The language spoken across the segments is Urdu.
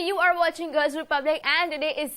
you are watching Girls Republic and today is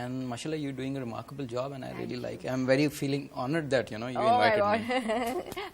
And mashallah, you're doing a remarkable job, and I really like it. I'm very feeling honored that you invited me.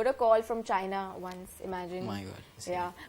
got a call from China once. Imagine. My God. Yeah.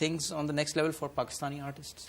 things on the next level for Pakistani artists.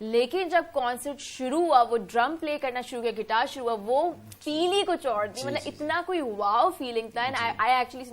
لیکن جب کانسرٹ شروع ہوا, وہ ڈرم پلے کرنا شروع کیا, گٹار شروع ہوا, وہ فیل ہی کچھ اور تھی, مطلب اتنا کوئی واو فیلنگ تھا. And I actually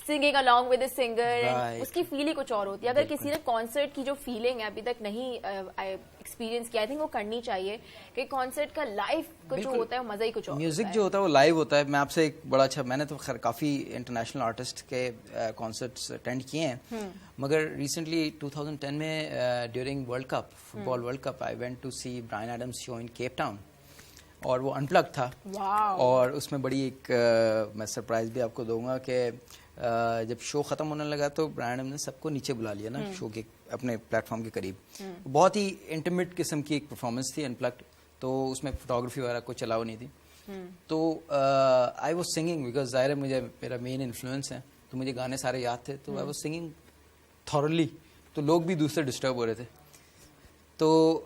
singing along with the singer, and اس کی فیل ہی کچھ اور ہوتی ہے. اگر کسی نے کانسرٹ کی جو فیلنگ ہے ابھی تک نہیں ایکسپیرینس کیا, آئی تھنک وہ کرنی چاہیے, کہ کانسرٹ کا لائف کو جو ہوتا ہے وہ مزہ ہی کچھ اور. میوزک جو ہوتا ہے وہ لائیو ہوتا ہے. میں آپ سے ایک بڑا اچھا, میں نے تو خیر کافی انٹرنیشنل آرٹسٹ کے کانسرٹس اٹینڈ کیے ہیں, مگر ریسنٹلی 2010 میں during world cup, football world cup, I went to see Bryan Adams show in Cape Town, اور وہ ان پلگ تھا. اور اس میں بڑی ایک میں سرپرائز بھی آپ کو دوں گا کہ جب شو ختم ہونے لگا تو برائن ایڈمز نے سب کو نیچے بلا لیا نا شو کے اپنے پلیٹ فارم کے قریب. بہت ہی انٹیمیٹ قسم کی ایک پرفارمنس تھی ان پلگڈ, تو اس میں فوٹوگرافی وغیرہ کچھ الاؤ نہیں تھی. تو آئی واز سنگنگ بیکاز ظاہر ہے مجھے میرا مین انفلوئنس ہے, تو مجھے گانے سارے یاد تھے, تو آئی واز سنگنگ تھورلی, تو لوگ بھی دوسرے ڈسٹرب ہو رہے تھے. تو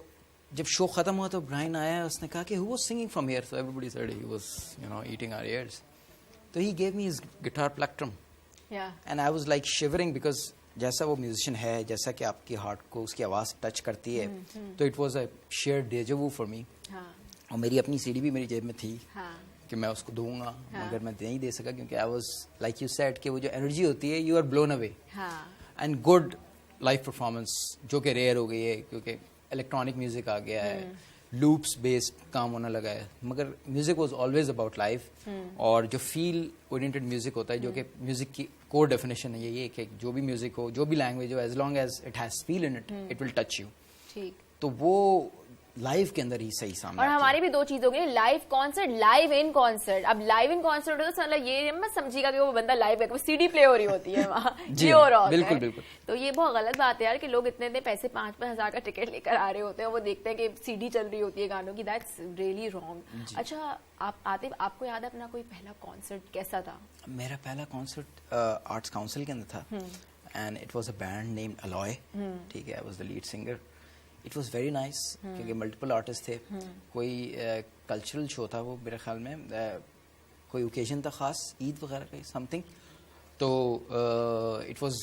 جب شو ختم ہوا تو برائن آیا, اس نے کہا کہ who was singing from here, so ایوری بڈی said he was eating our ears. تو he gave me his guitar plectrum, and I was like shivering, because جیسا وہ میوزیشین ہے, جیسا کہ آپ کی ہارٹ کو اس کی آواز ٹچ کرتی ہے, تو اٹ واز اے شیئر ڈیجا وو فار می. اور میری اپنی سی ڈی بھی میری جیب میں تھی کہ میں اس کو دوں گا, مگر میں نہیں دے سکا, کیونکہ I was like you said کہ وہ جو انرجی ہوتی ہے, you are blown away. And good life performance جو کہ ریئر ہو گئی ہے, کیونکہ الیکٹرانک میوزک آ گیا ہے, لوپس بیسڈ کام ہونے لگا ہے, مگر music was always about life. اور جو فیل اورینٹیڈ میوزک ہوتا ہے, جو کہ میوزک کی کور ڈیفینیشن ہے یہ کہ جو بھی میوزک ہو, جو بھی لینگویج ہو, as long as it has feel in it, it will touch you. تو وہ لائف کے اندر ہی صحیح سامنے. اور ہماری بھی دو چیز ہو گئی, لائیو کانسرٹ, لائیو ان کانسرٹ. اب لائیو ان کانسرٹ ہو تو یہ مت سمجھے گا کہ وہ بندہ لائیو ہے, وہ سی ڈی پلے ہو رہی ہوتی ہے وہاں. جی بالکل بالکل. تو یہ بہت غلط بات ہے یار, کہ لوگ اتنے پیسے 5,000 کا ٹکٹ لے کر آ رہے ہوتے ہیں, وہ دیکھتے ہیں کہ سی ڈی چل رہی ہوتی ہے گانوں کی. That's really wrong. اچھا آپ کو یاد ہے اپنا کوئی پہلا کانسرٹ کیسا تھا؟ میرا پہلا کانسرٹ آرٹس کاؤنسل کے اندر تھا, and it was a band named Alloy. ٹھیک ہے, I was the lead singer. It was very nice, کیونکہ ملٹیپل آرٹسٹ تھے. کوئی کلچرل شو تھا وہ میرے خیال میں, کوئی اوکیزن تھا خاص, عید وغیرہ کا سم تھنگ. تو it was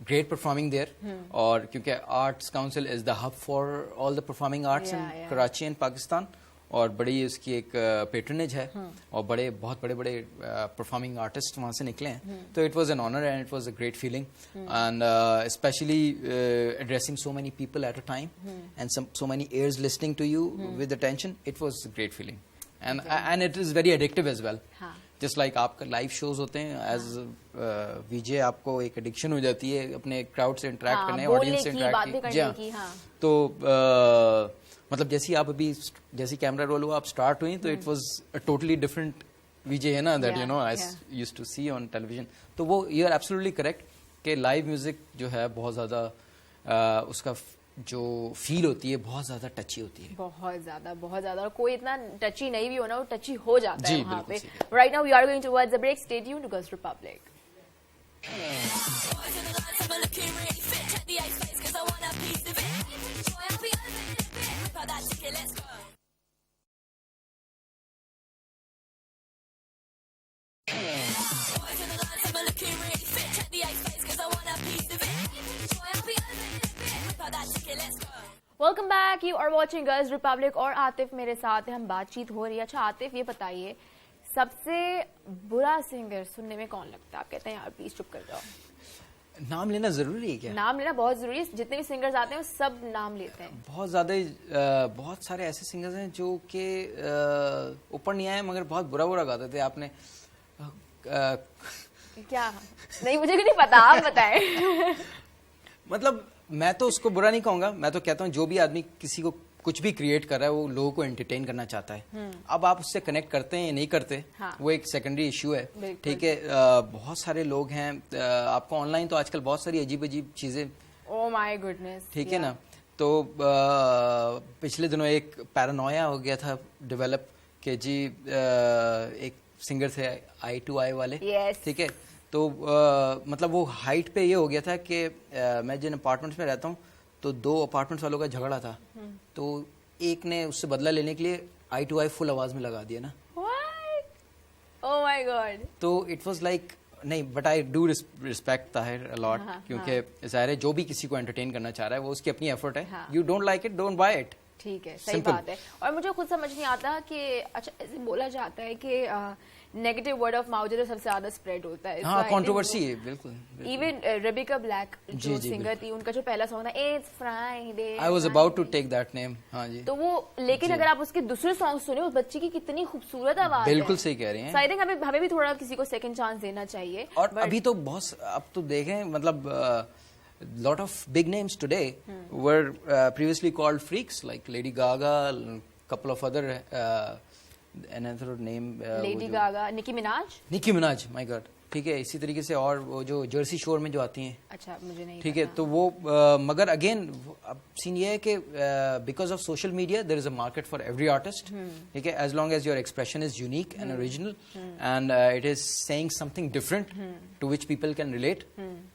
great performing there. اور کیونکہ Arts Council is the hub for all the performing arts in Karachi and Pakistan, اور بڑی اس کی ایک پیٹرنیج ہے, اور بہت بڑے بڑے پرفارمنگ آرٹسٹ وہاں سے نکلے ہیں. تو it was an honour and it was a great feeling, and especially addressing so many people at a time and so many years listening to you with attention. It was a great feeling, and it is very addictive as well. Just like آپ کا لائیو شوز ہوتے ہیں, ایز وی جے آپ کو ایک ایڈکشن ہو جاتی ہے اپنے کراؤڈ سے انٹریکٹ کرنے, آڈینس سے انٹریکٹ. جی ہاں, تو مطلب جیسی آپ ابھی جیسی کیمرہ رول ہوا آپ اسٹارٹ ہوئی, تو it was a totally different VJ جے ہے نا, that you know I used to see on television. تو وہ یو آر ایبسلیٹلی کریکٹ کہ لائیو میوزک جو ہے بہت زیادہ اس کا جو فیل ہوتی ہے بہت زیادہ ٹچی ہوتی ہے, بہت زیادہ. اور کوئی اتنا ٹچی نہیں بھی ہونا, وہ ٹچی ہو جاتا ہے وہاں پہ. Right now we are going towards a break, stay tuned to Girls Republic. Welcome back, you are watching Girls Republic, اور عاطف میرے ساتھ ہیں, ہم بات چیت ہو رہی ہے. اچھا عاطف یہ بتائیے, سب سے برا سنگر سننے میں کون لگتا ہے؟ آپ کہتے ہیں یار پلیز چپ کر جاؤ. نام لینا ضروری ہے کیا؟ نام لینا بہت ضروری ہے, جتنے بھی سنگرز آتے ہیں وہ سب نام لیتے ہیں. بہت زیادہ, بہت سارے ایسے سنگرز ہیں جو کہ اوپر نہیں آئے مگر بہت برا گاتے تھے. آپ نے کیا نہیں, مجھے بھی نہیں پتا, آپ بتائیں. مطلب میں تو اس کو برا نہیں کہوں گا, میں تو کہتا ہوں جو بھی آدمی کسی کو کچھ بھی کریٹ کر رہا ہے وہ لوگوں کو انٹرٹین کرنا چاہتا ہے. اب آپ اس سے کنیکٹ کرتے ہیں یا نہیں کرتے وہ ایک سیکنڈری ایشو ہے. ٹھیک ہے, بہت سارے لوگ ہیں, آپ کو آن لائن تو آج کل بہت ساری عجیب چیزیں, او مائی گڈنس, ٹھیک ہے نا. تو پچھلے دنوں ایک پیرانویا ہو گیا تھا ڈیولپ کہ جی ایک سنگر تھے I2I والے, ٹھیک ہے. تو مطلب وہ ہائٹ پہ یہ ہو گیا تھا کہ میں جن اپارٹمنٹس میں رہتا ہوں تو 2 اپارٹمنٹس والوں کا جھگڑا تھا, تو ایک نے اس سے بدلہ لینے کے لیے I2I فل آواز میں لگا دیا نا. Oh my God. تو اٹ واز لائک نہیں, but I do respect Tahir allot, کیونکہ ظاہر ہے جو بھی کسی کو انٹرٹین کرنا چاہ رہا ہے وہ اس کی اپنی ایفرٹ ہے. You don't like it, don't buy it. ٹھیک ہے, صحیح بات ہے. اور مجھے خود سمجھ نہیں آتا کہ اچھا ایسے بولا جاتا ہے کہ نیگیٹو ورڈ آف ماؤتھ جو سب سے زیادہ اسپریڈ ہوتا ہے. ہاں کنٹروورسی ہے بالکل. ایون ریبیکا بلیک جو سنگر تھی, ان کا جو پہلا سانگ تھا it's Friday, I was about to take that name. ہاں جی, تو وہ لیکن اگر آپ اس کے دوسرے سانگ سنیں, اس بچے کی کتنی خوبصورت آواز ہے. بالکل صحیح کہہ رہی ہیں. So I think ہمیں بھی تھوڑا کسی کو سیکنڈ چانس دینا چاہیے. اور ابھی تو بہت, اب تو دیکھیں مطلب lot of big names today were previously called freaks, like Lady Gaga, couple of other another name Lady Gaga, Nicki Minaj, my god, ٹھیک ہے. اسی طریقے سے اور وہ جو جرسی شور میں جو آتی ہیں, اچھا مجھے نہیں ٹھیک ہے, تو وہ مگر اگین اب سین یہ ہے کہ because of social media there is a market for every artist, ٹھیک ہے, as long as your expression is unique and original and it is saying something different to which people can relate.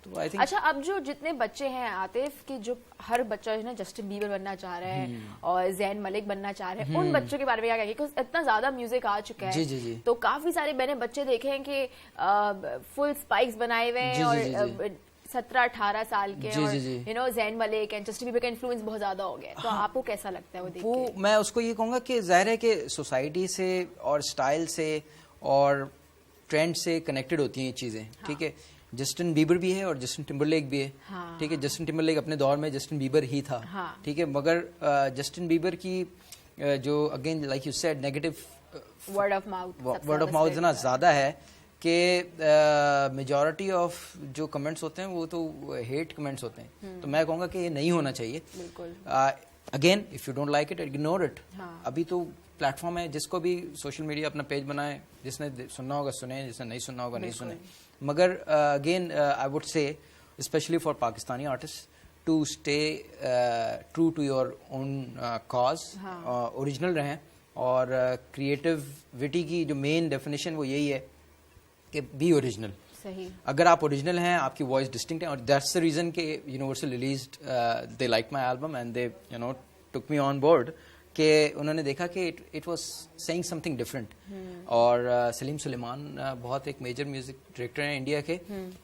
تو آئی تھنک اچھا اب جو جتنے بچے ہیں عاطف, کہ جو ہر بچہ جو ہے نا جسٹن بیبر بننا چاہ رہا ہے اور زین ملک بننا چاہ رہے ہیں, ان بچوں کے بارے میں کیا کہیں گے؟ اتنا زیادہ میوزک آ چکا ہے, جی, تو کافی سارے میں نے بچے دیکھے ہیں کہ فل اسپائکس بنائے ہوئے ہیں اور 17-18 سال کے, اور زین ملک اینڈ جسٹن بیبر کا انفلوئنس بہت زیادہ ہو گیا ہے. تو آپ کو کیسا لگتا ہے وہ دیکھ کے؟ وہ میں اس کو یہ کہوں گا کہ ظاہر ہے کہ سوسائٹی سے اور اسٹائل سے اور ٹرینڈ سے کنیکٹڈ ہوتی ہیں یہ چیزیں, ٹھیک ہے. جسٹن بیبر بھی ہے اور جسٹن ٹمبرلیک بھی ہے, ٹھیک ہے. جسٹن ٹمبرلیک اپنے دور میں جسٹن بیبر ہی تھا, ٹھیک ہے, مگر جسٹن بیبر کی جو again like you sad negative word of mouth اتنا زیادہ ہے کہ میجورٹی آف جو کمنٹس ہوتے ہیں وہ تو ہیٹ کمنٹس ہوتے ہیں. تو میں کہوں گا کہ یہ نہیں ہونا چاہیے. Again if you don't like it ignore it. ابھی تو پلیٹ فارم ہے, جس کو بھی سوشل میڈیا اپنا پیج بنائے, جس نے سننا ہوگا سنیں, جس نے نہیں سننا ہوگا نہیں سنیں. مگر again I would say especially for Pakistani artist to stay true to your own cause, original رہیں. اور کریٹیوٹی کی جو مین ڈیفینیشن وہ یہی ہے کہ بی اوریجنل. اگر آپ اوریجنل ہیں, آپ کی وائس ڈسٹنکٹ ہے, اور دیٹس دا ریزن کہ Universal released they like my album and they took me on board, کہ انہوں نے دیکھا کہ it was saying something different. اور سلیم سلیمان بہت ایک میجر میوزک ڈائریکٹر ہیں انڈیا کے,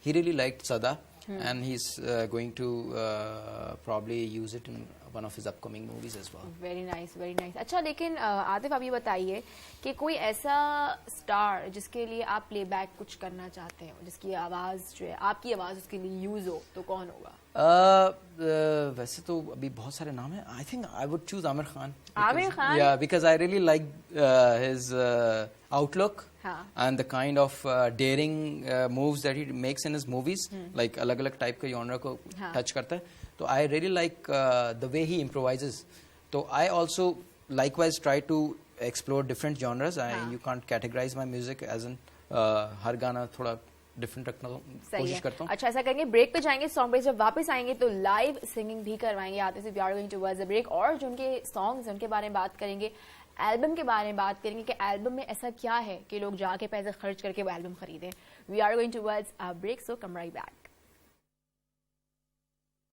ہی ریئلی لائکڈ صدا and he is going to probably use it in one of his upcoming movies as well. Very nice, very nice. اچھا لیکن عاطف آپ یہ بتائیے کہ کوئی ایسا اسٹار جس کے لیے آپ پلے بیک کچھ کرنا چاہتے ہیں, جس کی آواز جو ہے آپ کی آواز اس کے لیے یوز ہو, تو کون ہوگا؟ ویسے تو ابھی بہت سارے نام ہیں. I think I would choose Aamir Khan. Aamir Khan? Yeah, because I really like his outlook and the kind of daring moves that he makes in his movies. Like الگ الگ ٹائپ کے genre کو ٹچ کرتا ہے. So I really like the way he improvises. So I also likewise try to explore different genres. You can't categorize my music as in ہر گانا تھوڑا ڈفرنٹ رکھنا کوشش کرتا ہوں. اچھا ایسا کریں گے, بریک پہ جائیں گے, سانگ پہ جب واپس آئیں گے تو لائیو سنگنگ بھی کروائیں گے آتے سے. We are going towards a break, اور جو ان کے سانگز ہیں ان کے بارے میں بات کریں گے, البم کے بارے میں بات کریں گے کہ البم میں ایسا کیا ہے کہ لوگ جا کے پیسے خرچ کر کے وہ البم خریدیں. We are going towards a break, so come right back.